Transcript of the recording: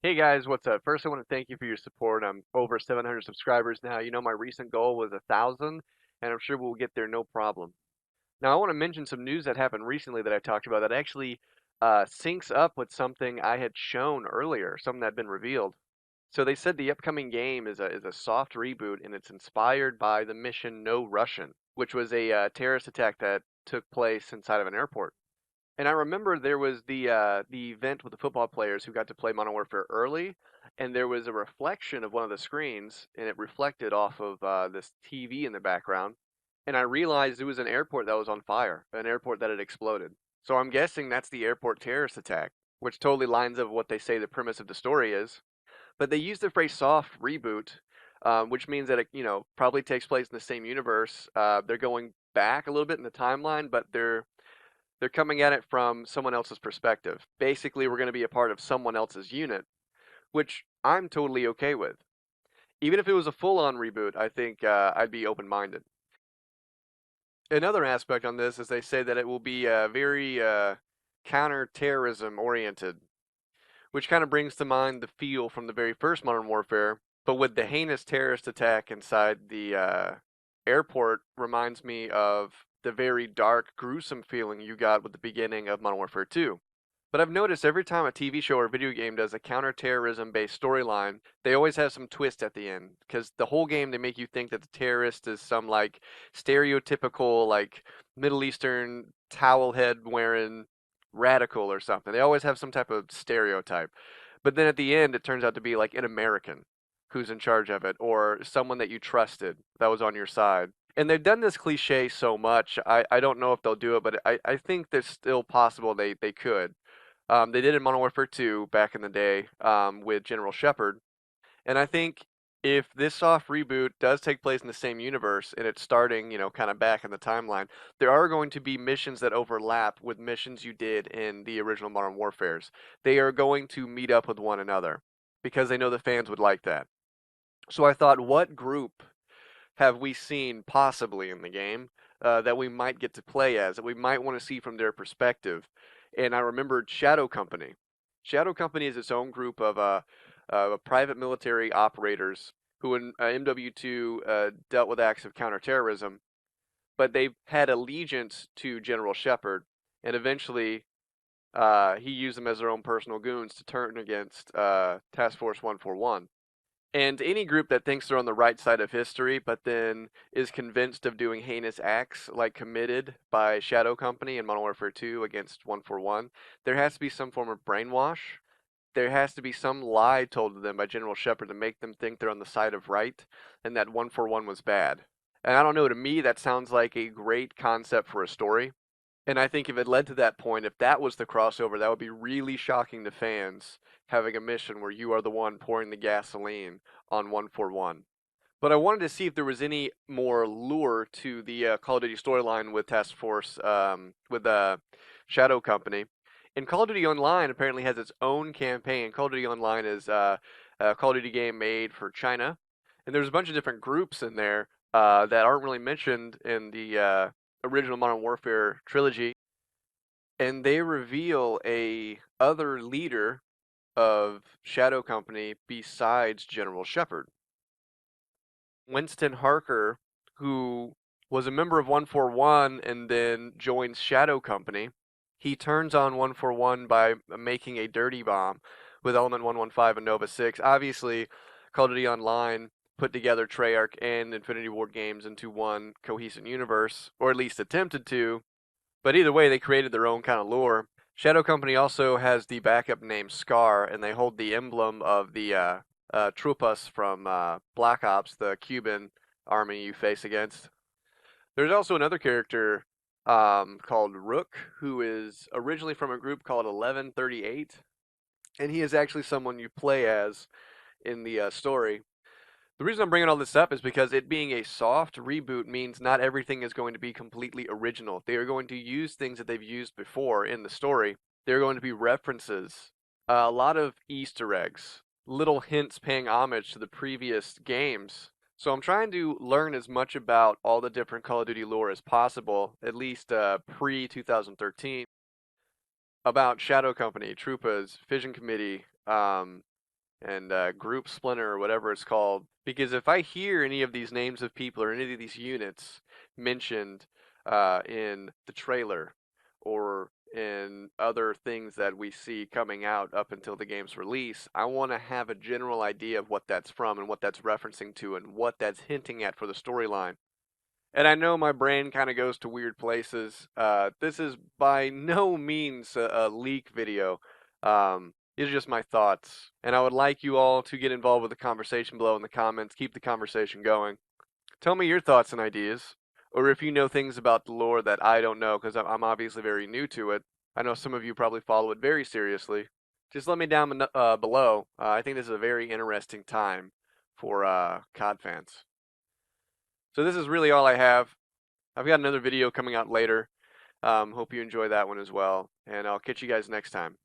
Hey guys, what's up? First, I want to thank you for your support. I'm over 700 subscribers now. You know, my recent goal was 1,000, and I'm sure we'll get there no problem. Now, I want to mention some news that happened recently that I talked about that actually syncs up with something I had shown earlier, something that had been revealed. So they said the upcoming game is a soft reboot, and it's inspired by the mission No Russian, which was a terrorist attack that took place inside of an airport. And I remember there was the event with the football players who got to play Modern Warfare early, and there was a reflection of one of the screens, and it reflected off of this TV in the background. And I realized it was an airport that was on fire, an airport that had exploded. So I'm guessing that's the airport terrorist attack, which totally lines up with what they say the premise of the story is. But they use the phrase soft reboot, which means that it, probably takes place in the same universe. They're going back a little bit in the timeline, but they're coming at it from someone else's perspective. Basically, we're going to be a part of someone else's unit, which I'm totally okay with. Even if it was a full-on reboot, I think I'd be open-minded. Another aspect on this is they say that it will be very counter-terrorism oriented, which kind of brings to mind the feel from the very first Modern Warfare, but with the heinous terrorist attack inside the airport reminds me of the very dark, gruesome feeling you got with the beginning of Modern Warfare 2. But I've noticed every time a TV show or video game does a counterterrorism based storyline, they always have some twist at the end. Because the whole game, they make you think that the terrorist is some like stereotypical, like Middle Eastern towel head wearing radical or something. They always have some type of stereotype. But then at the end, it turns out to be like an American who's in charge of it, or someone that you trusted that was on your side. And they've done this cliche so much, I don't know if they'll do it, but I think there's still possible they could. They did in Modern Warfare 2 back in the day with General Shepard, and I think if this soft reboot does take place in the same universe and it's starting, kind of back in the timeline, there are going to be missions that overlap with missions you did in the original Modern Warfares. They are going to meet up with one another because they know the fans would like that. So I thought, what group have we seen possibly in the game that we might get to play as, that we might want to see from their perspective? And I remembered Shadow Company. Shadow Company is its own group of private military operators who in MW2 dealt with acts of counterterrorism, but they had allegiance to General Shepard, and eventually he used them as their own personal goons to turn against Task Force 141. And any group that thinks they're on the right side of history, but then is convinced of doing heinous acts like committed by Shadow Company in Modern Warfare 2 against 141, there has to be some form of brainwash. There has to be some lie told to them by General Shepard to make them think they're on the side of right and that 141 was bad. And I don't know, to me, that sounds like a great concept for a story. And I think if it led to that point, if that was the crossover, that would be really shocking to fans having a mission where you are the one pouring the gasoline on 141. But I wanted to see if there was any more lure to the Call of Duty storyline with Task Force, with Shadow Company. And Call of Duty Online apparently has its own campaign. Call of Duty Online is a Call of Duty game made for China, and there's a bunch of different groups in there that aren't really mentioned in the original Modern Warfare trilogy, and they reveal a other leader of Shadow Company besides General Shepard. Winston Harker, who was a member of 141 and then joins Shadow Company, he turns on 141 by making a dirty bomb with Element 115 and Nova 6. Obviously, Call of Duty Online put together Treyarch and Infinity Ward games into one cohesive universe, or at least attempted to, but either way, they created their own kind of lore. Shadow Company also has the backup name Scar, and they hold the emblem of the Trupas from Black Ops, the Cuban army you face against. There's also another character called Rook, who is originally from a group called 1138, and he is actually someone you play as in the story. The reason I'm bringing all this up is because it being a soft reboot means not everything is going to be completely original. They are going to use things that they've used before in the story. There are going to be references, a lot of Easter eggs, little hints paying homage to the previous games. So I'm trying to learn as much about all the different Call of Duty lore as possible, at least pre 2013, about Shadow Company, Troopas, Fission Committee, and Group Splinter or whatever it's called. Because if I hear any of these names of people or any of these units mentioned in the trailer or in other things that we see coming out up until the game's release, I want to have a general idea of what that's from and what that's referencing to and what that's hinting at for the storyline. And I know my brain kind of goes to weird places. This is by no means a leak video. It's just my thoughts. And I would like you all to get involved with the conversation below in the comments. Keep the conversation going. Tell me your thoughts and ideas. Or if you know things about the lore that I don't know, because I'm obviously very new to it. I know some of you probably follow it very seriously. Just let me down below. I think this is a very interesting time for COD fans. So this is really all I have. I've got another video coming out later. Hope you enjoy that one as well. And I'll catch you guys next time.